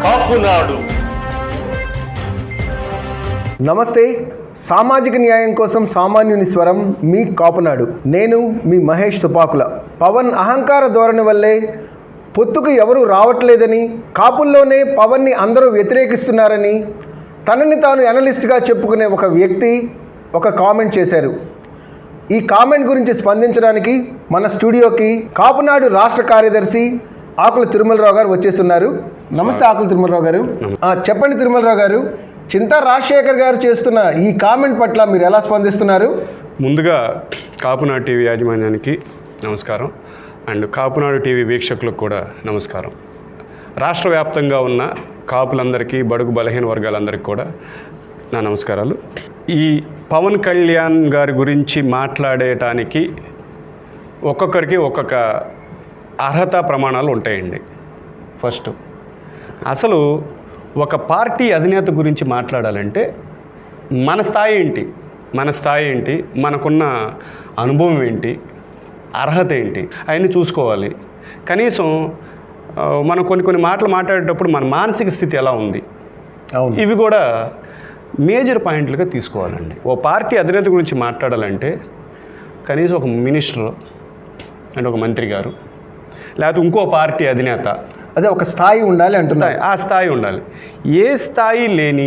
కాపునాడు. నమస్తే, సామాజిక న్యాయం కోసం సామాన్యుని స్వరం, మీ కాపునాడు. నేను మీ మహేష్ తుపాకుల. పవన్ అహంకార ధోరణి వల్లే పొత్తుకు ఎవరూ రావట్లేదని, కాపుల్లోనే పవన్ని అందరూ వ్యతిరేకిస్తున్నారని తనని తాను అనలిస్ట్గా చెప్పుకునే ఒక వ్యక్తి ఒక కామెంట్ చేశారు. ఈ కామెంట్ గురించి స్పందించడానికి మన స్టూడియోకి కాపునాడు రాష్ట్ర కార్యదర్శి ఆకుల తిరుమలరావు గారు వచ్చేస్తున్నారు. నమస్తే ఆకుల తిరుమలరావు గారు. చెప్పండి తిరుమలరావు గారు, చింతా రాజశేఖర్ గారు చేస్తున్న ఈ కామెంట్ పట్ల మీరు ఎలా స్పందిస్తున్నారు? ముందుగా కాపునాడు టీవీ యాజమాన్యానికి నమస్కారం, అండ్ కాపునాడు టీవీ వీక్షకులకు కూడా నమస్కారం. రాష్ట్ర వ్యాప్తంగా ఉన్న కాపులందరికీ, బడుగు బలహీన వర్గాలందరికీ కూడా నా నమస్కారాలు. ఈ పవన్ కళ్యాణ్ గారి గురించి మాట్లాడటానికి ఒక్కొక్కరికి ఒక్కొక్క అర్హత ప్రమాణాలు ఉంటాయండి. ఫస్ట్ అసలు ఒక పార్టీ అధినేత గురించి మాట్లాడాలంటే మన స్థాయి ఏంటి, మనకున్న అనుభవం ఏంటి, అర్హత ఏంటి అవన్నీ చూసుకోవాలి. కనీసం మనం కొన్ని మాటలు మాట్లాడేటప్పుడు మన మానసిక స్థితి ఎలా ఉంది, ఇవి కూడా మేజర్ పాయింట్లుగా తీసుకోవాలండి. ఓ పార్టీ అధినేత గురించి మాట్లాడాలంటే కనీసం ఒక మినిస్టర్ అంటే ఒక మంత్రి గారు, లేకపోతే ఇంకో పార్టీ అధినేత, అదే ఒక స్థాయి ఉండాలి అంటున్నారు. ఆ స్థాయి ఉండాలి. ఏ స్థాయి లేని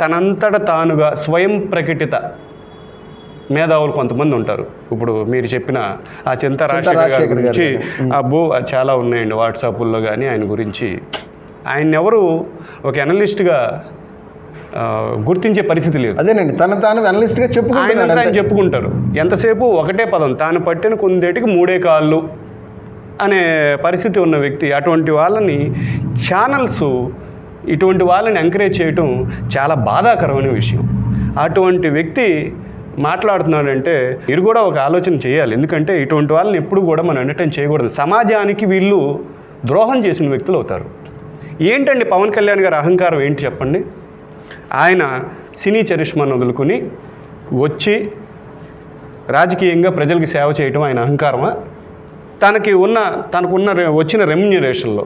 తనంతట తానుగా స్వయం ప్రకటిత మేధావులు కొంతమంది ఉంటారు. ఇప్పుడు మీరు చెప్పిన ఆ చింతా రాజశేఖర్ గారి గురించి చాలా ఉన్నాయండి వాట్సాప్లో కానీ. ఆయన గురించి ఆయన ఎవరు ఒక అనలిస్ట్గా గుర్తించే పరిస్థితి లేదు. అదేనండి, తాను అనలిస్ట్గా చెప్పుకుంటారు. ఎంతసేపు ఒకటే పదం, తాను పట్టిన కుందేటికి మూడే కాళ్ళు అనే పరిస్థితి ఉన్న వ్యక్తి. అటువంటి వాళ్ళని ఛానల్స్ ఇటువంటి వాళ్ళని ఎంకరేజ్ చేయటం చాలా బాధాకరమైన విషయం. అటువంటి వ్యక్తి మాట్లాడుతున్నాడంటే మీరు కూడా ఒక ఆలోచన చేయాలి. ఎందుకంటే ఇటువంటి వాళ్ళని ఎప్పుడు కూడా మనం ఎంటర్టైన్ చేయకూడదు. సమాజానికి వీళ్ళు ద్రోహం చేసిన వ్యక్తులు అవుతారు. ఏంటండి పవన్ కళ్యాణ్ గారి అహంకారం ఏంటి చెప్పండి? ఆయన సినీ చరిష్మాను వదులుకొని వచ్చి రాజకీయంగా ప్రజలకి సేవ చేయటం ఆయన అహంకారమా? తనకున్న వచ్చిన రెమ్యునరేషన్లో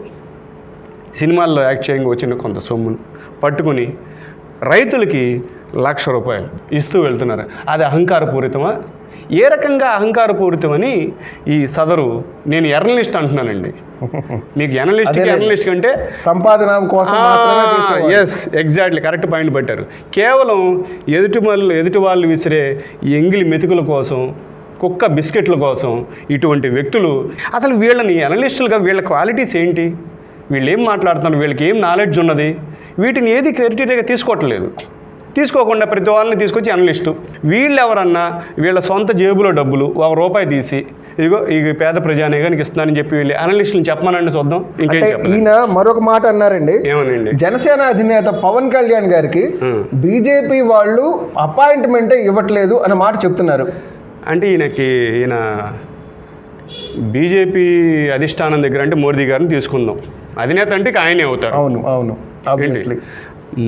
సినిమాల్లో యాక్ట్ చేయంగా వచ్చిన కొంత సొమ్మును పట్టుకుని రైతులకి ₹1,00,000 ఇస్తూ వెళ్తున్నారు. అది అహంకారపూరితమా? ఏ రకంగా అహంకారపూరితమని ఈ సదరు, నేను ఎర్నలిస్ట్ అంటున్నానండి. మీకు ఎర్నలిస్ట్ కంటే సంపాదన కోసం, ఎస్ ఎగ్జాక్ట్లీ కరెక్ట్ పాయింట్ పెట్టారు. కేవలం ఎదుటి వాళ్ళు విసిరే ఎంగిలి మెతుకుల కోసం, కుక్క బిస్కెట్ల కోసం ఇటువంటి వ్యక్తులు, అసలు వీళ్ళని అనలిస్టులుగా వీళ్ళ క్వాలిటీస్ ఏంటి, వీళ్ళు ఏం మాట్లాడుతున్నారు, వీళ్ళకి ఏం నాలెడ్జ్ ఉన్నది, వీటిని ఏది క్రెడిటరీగా తీసుకోకుండా ప్రతి వాళ్ళని తీసుకొచ్చి అనలిస్టు. వీళ్ళు ఎవరన్నా వీళ్ళ సొంత జేబులో డబ్బులు ₹1 తీసి ఇదిగో ఈ పేద ప్రజానీకానికి ఇస్తున్నానని చెప్పి వీళ్ళు అనలిస్టులను చెప్పమనండి చూద్దాం. ఈయన మరొక మాట అన్నారండి. ఏమనండి? జనసేన అధినేత పవన్ కళ్యాణ్ గారికి బీజేపీ వాళ్ళు అపాయింట్మెంటే ఇవ్వట్లేదు అన్న మాట చెప్తున్నారు. అంటే ఈయన బీజేపీ అధిష్టానం దగ్గర అంటే మోదీ గారిని తీసుకుందాం. అధినేత అంటే ఆయనే అవుతారు. అవును.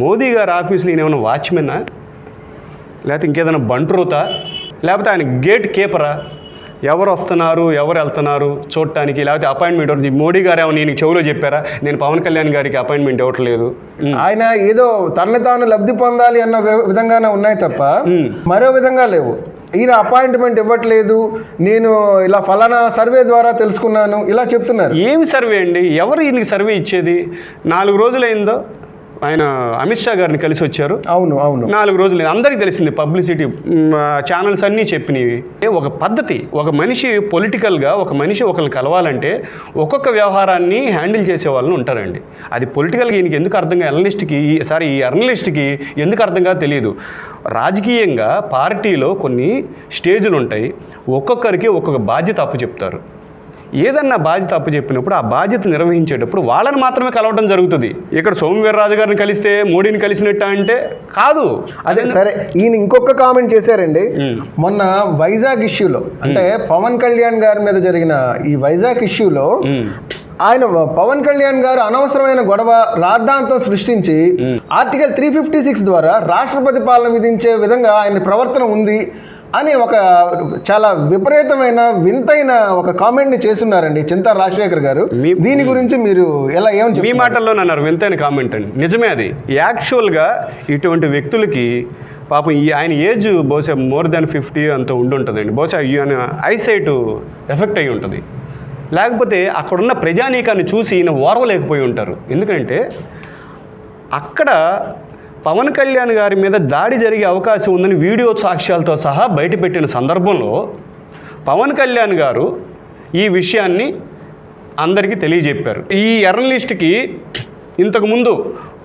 మోదీ గారి ఆఫీసులో ఈయన ఏమైనా వాచ్మెన్నా, లేకపోతే ఇంకేదైనా బంట్రోతా, లేకపోతే ఆయన గేట్ కీపరా? ఎవరు వస్తున్నారు, ఎవరు వెళ్తున్నారు చూడటానికి, లేకపోతే అపాయింట్మెంట్ మోడీ గారు ఏమో నేను చెవులో చెప్పారా నేను పవన్ కళ్యాణ్ గారికి అపాయింట్మెంట్ ఇవ్వట్లేదు? ఆయన ఏదో తనని తాను లబ్ధి పొందాలి అన్న విధంగానే ఉన్నాయి తప్ప మరో విధంగా లేవు. ఈయన అపాయింట్మెంట్ ఇవ్వట్లేదు, నేను ఇలా ఫలానా సర్వే ద్వారా తెలుసుకున్నాను ఇలా చెప్తున్నారు. ఏమి సర్వే అండి? ఎవరు ఈయనకి సర్వే ఇచ్చేది? 4 రోజులైందో ఆయన అమిత్ షా గారిని కలిసి వచ్చారు. అవును 4 రోజులు అందరికీ తెలిసింది, పబ్లిసిటీ ఛానల్స్ అన్నీ చెప్పినవి. ఒక పద్ధతి, ఒక మనిషి పొలిటికల్గా ఒక మనిషి ఒకరిని కలవాలంటే ఒక్కొక్క వ్యవహారాన్ని హ్యాండిల్ చేసే వాళ్ళని ఉంటారండి. అది పొలిటికల్గా ఈయనకి ఎందుకు అర్థంగా ఈ అర్నలిస్ట్కి ఎందుకు అర్థంగా తెలియదు. రాజకీయంగా పార్టీలో కొన్ని స్టేజ్లు ఉంటాయి, ఒక్కొక్కరికి ఒక్కొక్క బాధ్యత అప్పచెప్తారు. ఏదన్నా బాధ్యత అప్పచెప్పినప్పుడు ఆ బాధ్యత నిర్వహించేటప్పుడు వాళ్ళని మాత్రమే కలవడం జరుగుతుంది. ఇక్కడ సోమవీర్రాజు గారిని కలిస్తే మోడీని కలిసినట్ట అంటే కాదు. అదే సరే, ఈయన ఇంకొక కామెంట్ చేశారండి. మొన్న వైజాగ్ ఇష్యూలో, అంటే పవన్ కళ్యాణ్ గారి మీద జరిగిన ఈ వైజాగ్ ఇష్యూలో ఆయన పవన్ కళ్యాణ్ గారు అనవసరమైన గొడవ రాద్ధాంతం సృష్టించి ఆర్టికల్ 356 ద్వారా రాష్ట్రపతి పాలన విధించే విధంగా ఆయన ప్రవర్తన ఉంది, అని ఒక చాలా విపరీతమైన వింతైన ఒక కామెంట్ని చేస్తున్నారండి చింతా రాజశేఖర్ గారు. దీని గురించి మీరు ఎలా ఏమని మీ మాటల్లో అన్నారు వింతైన కామెంట్ అండి. నిజమే అది. యాక్చువల్గా ఇటువంటి వ్యక్తులకి పాపం ఆయన ఏజ్ బహుశా మోర్ దాన్ 50 అంత ఉండుంటుందండి. బహుశా ఈయన ఐసైట్ ఎఫెక్ట్ అయి ఉంటుంది. లేకపోతే అక్కడున్న ప్రజానీకాన్ని చూసి ఈయన ఓర్వలేకపోయి ఉంటారు. ఎందుకంటే అక్కడ పవన్ కళ్యాణ్ గారి మీద దాడి జరిగే అవకాశం ఉందని వీడియో సాక్ష్యాలతో సహా బయటపెట్టిన సందర్భంలో పవన్ కళ్యాణ్ గారు ఈ విషయాన్ని అందరికీ తెలియజెప్పారు. ఈ జర్నలిస్ట్కి ఇంతకుముందు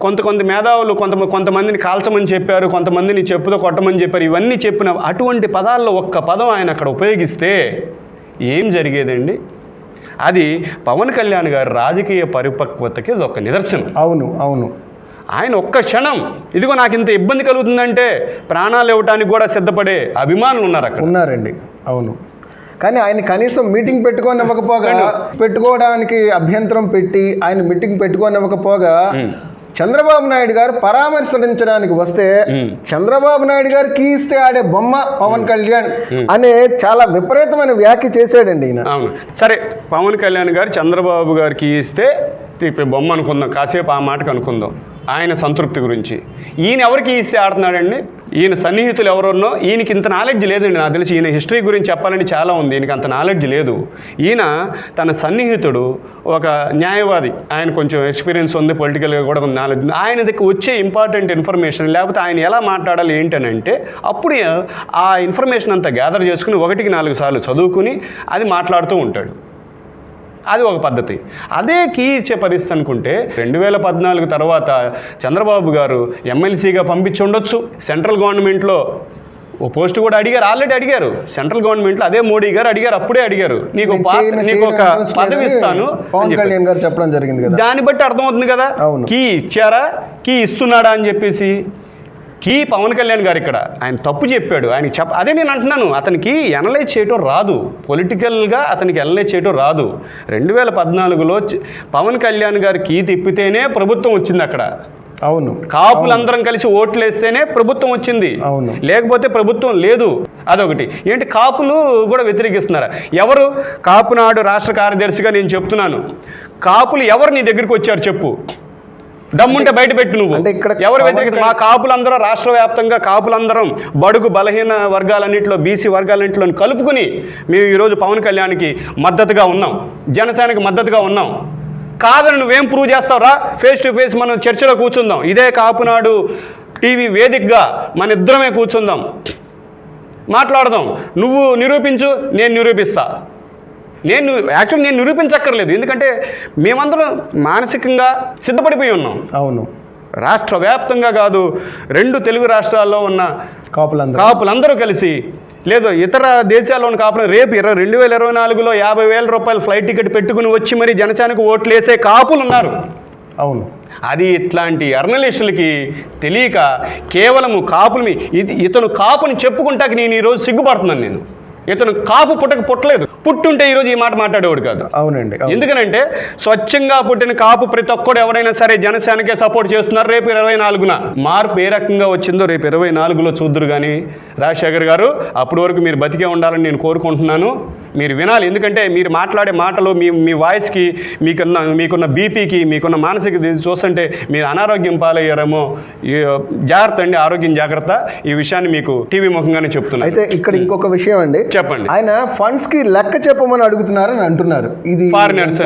కొంత మేధావులు కొంతమందిని కాల్చమని చెప్పారు, కొంతమందిని చెప్పుతో కొట్టమని చెప్పారు. ఇవన్నీ చెప్పిన అటువంటి పదాల్లో ఒక్క పదం ఆయన అక్కడ ఉపయోగిస్తే ఏం జరిగేదండి? అది పవన్ కళ్యాణ్ గారి రాజకీయ పరిపక్వతకి ఒక నిదర్శనం. అవును. ఆయన ఒక్క క్షణం ఇదిగో నాకు ఇంత ఇబ్బంది కలుగుతుందంటే ప్రాణాలు ఇవ్వటానికి కూడా సిద్ధపడే అభిమానులు ఉన్నారు అక్కడ. ఉన్నారండి. అవును. కానీ ఆయన కనీసం మీటింగ్ పెట్టుకోవడానికి అభ్యంతరం పెట్టి ఆయన మీటింగ్ పెట్టుకోనివ్వకపోగా చంద్రబాబు నాయుడు గారు పరామర్శించడానికి వస్తే చంద్రబాబు నాయుడు గారు కీ ఇస్తే ఆడే బొమ్మ పవన్ కళ్యాణ్ అనే చాలా విపరీతమైన వ్యాఖ్య చేశాడండి ఈయన. అవును, సరే, పవన్ కళ్యాణ్ గారు చంద్రబాబు గారు కీ ఇస్తే బొమ్మ అనుకుందాం, కాసేపు ఆ మాటకు అనుకుందాం ఆయన సంతృప్తి గురించి. ఈయన ఎవరికి ఇస్తే ఆడుతున్నాడండి? ఈయన సన్నిహితులు ఎవరున్నో ఈయనకి ఇంత నాలెడ్జ్ లేదండి. నాకు తెలిసి ఈయన హిస్టరీ గురించి చెప్పాలని చాలా ఉంది, ఈయనకి అంత నాలెడ్జ్ లేదు. ఈయన తన సన్నిహితుడు ఒక న్యాయవాది, ఆయన కొంచెం ఎక్స్పీరియన్స్ ఉంది, పొలిటికల్గా కూడా కొంచెం నాలెడ్జ్ ఉంది. ఆయన దగ్గర వచ్చే ఇంపార్టెంట్ ఇన్ఫర్మేషన్ లేకపోతే ఆయన ఎలా మాట్లాడాలి ఏంటనంటే అప్పుడు ఆ ఇన్ఫర్మేషన్ అంతా గ్యాదర్ చేసుకుని 1-4 సార్లు చదువుకుని అది మాట్లాడుతూ ఉంటాడు. అది ఒక పద్ధతి. అదే కీ ఇచ్చే పరిస్థితి అనుకుంటే 2014 తర్వాత చంద్రబాబు గారు ఎమ్మెల్సీగా పంపించి ఉండొచ్చు. సెంట్రల్ గవర్నమెంట్లో ఓ పోస్ట్ కూడా ఆల్రెడీ అడిగారు. సెంట్రల్ గవర్నమెంట్లో అదే మోడీ గారు అప్పుడే అడిగారు, నీకు ఒక పదవి ఇస్తాను పవన్ కళ్యాణ్ గారు చెప్పడం జరిగింది కదా. దాన్ని బట్టి అర్థమవుతుంది కదా కీ ఇచ్చారా, కీ ఇస్తున్నాడా అని చెప్పేసి. కీ పవన్ కళ్యాణ్ గారు ఇక్కడ ఆయన తప్పు చెప్పాడు. ఆయనకి అదే నేను అంటున్నాను, అతనికి ఎనలైజ్ చేయటం రాదు, పొలిటికల్గా అతనికి ఎనలైజ్ చేయటం రాదు. 2014లో పవన్ కళ్యాణ్ గారు కీ తిప్పితేనే ప్రభుత్వం వచ్చింది అక్కడ. అవును, కాపులందరం కలిసి ఓట్లు వేస్తేనే ప్రభుత్వం వచ్చింది. అవును, లేకపోతే ప్రభుత్వం లేదు. అదొకటి. ఏంటి కాపులు కూడా వ్యతిరేకిస్తున్నారు. ఎవరు? కాపునాడు రాష్ట్ర కార్యదర్శిగా నేను చెప్తున్నాను, కాపులు ఎవరు నీ దగ్గరికి వచ్చారు చెప్పు, దమ్ముంటే బయట పెట్టు. నువ్వు ఎవరు వ్యతిరేకత? మా కాపులందరం రాష్ట్ర వ్యాప్తంగా కాపులందరం బడుగు బలహీన వర్గాలన్నింటిలో బీసీ వర్గాలన్నింటిలో కలుపుకుని మేము ఈరోజు పవన్ కళ్యాణ్కి మద్దతుగా ఉన్నాం, జనసేనకి మద్దతుగా ఉన్నాం. కాదని నువ్వేం ప్రూవ్ చేస్తావురా? ఫేస్ టు ఫేస్ మనం చర్చలో కూర్చుందాం, ఇదే కాపునాడు టీవీ వేదికగా మన ఇద్దరమే కూర్చుందాం, మాట్లాడదాం. నువ్వు నిరూపించు, నేను నిరూపిస్తా. నేను నిరూపించక్కర్లేదు, ఎందుకంటే మేమందరం మానసికంగా సిద్ధపడిపోయి ఉన్నాం. అవును, రాష్ట్ర వ్యాప్తంగా కాదు, 2 తెలుగు రాష్ట్రాల్లో ఉన్న కాపులందరూ కలిసి, లేదు ఇతర దేశాల్లో ఉన్న కాపులు రేపు 2024లో 50,000 రూపాయలు ఫ్లైట్ టికెట్ పెట్టుకుని వచ్చి మరి జనసేనకు ఓట్లు వేసే కాపులు ఉన్నారు. అవును, అది ఇట్లాంటి జర్నలిస్టులకి తెలియక కేవలము కాపులని ఇతను కాపుని చెప్పుకుంటాక నేను ఈరోజు సిగ్గుపడుతున్నాను. నేను ఇతను కాపు పుట్టలేదు, పుట్టుంటే ఈరోజు ఈ మాట మాట్లాడేవాడు కాదు. అవునండి. ఎందుకనంటే స్వచ్ఛంగా పుట్టిన కాపు ప్రతి ఒక్కడు ఎవరైనా సరే జనసేనకే సపోర్ట్ చేస్తున్నారు. రేపు 24న మార్పు ఏ రకంగా వచ్చిందో రేపు 24లో చూద్దురు. కానీ రాజశేఖర్ గారు అప్పటి వరకు మీరు బతికే ఉండాలని నేను కోరుకుంటున్నాను. మీరు వినాలి, ఎందుకంటే మీరు మాట్లాడే మాటలు మీ వాయిస్కి మీకున్న బీపీకి మీకున్న మానసిక చూస్తుంటే మీరు అనారోగ్యం పాలయ్యారేమో. జాగ్రత్త అండి, ఆరోగ్యం జాగ్రత్త. ఈ విషయాన్ని మీకు టీవీ ముఖంగానే చెప్తున్నారు. అయితే ఇక్కడ ఇంకొక విషయం అండి, చెప్పండి. ఆయన ఫండ్స్ కి లెక్క చెప్పమని అడుగుతున్నారని అంటున్నారు. ఇది ఫారినర్స్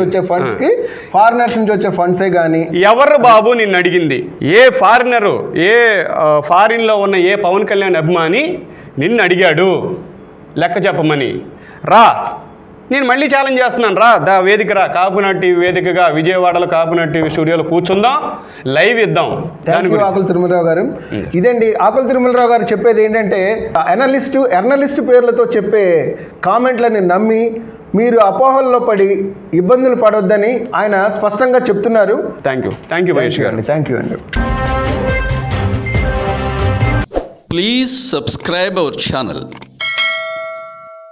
వచ్చే ఫండ్స్ కి ఫారినర్స్ నుంచి వచ్చే ఫండ్సే కానీ ఎవరు బాబు నిన్ను అడిగింది? ఏ ఫారినరు, ఏ ఫారిన్ లో ఉన్న ఏ పవన్ కళ్యాణ్ అభిమాని నిన్ను అడిగాడు లెక్క చెప్పమని? రా, నేను మళ్ళీ ఛాలెంజ్ చేస్తున్నాను, రా వేదిక రా, కాపునాడు టీవీ వేదికగా విజయవాడలో కాపునాడు టీవీ స్టూడియోలో కూర్చుందాం, లైవ్ ఇద్దాం. ఆకుల తిరుమలరావు గారు, ఇదండి ఆకుల తిరుమలరావు గారు చెప్పేది ఏంటంటే ఎర్నలిస్టు పేర్లతో చెప్పే కామెంట్లని నమ్మి మీరు అపోహల్లో పడి ఇబ్బందులు పడొద్దని ఆయన స్పష్టంగా చెప్తున్నారు. థ్యాంక్ యూ మహేష్ గారు. థ్యాంక్ యూ అండి. Please subscribe our channel.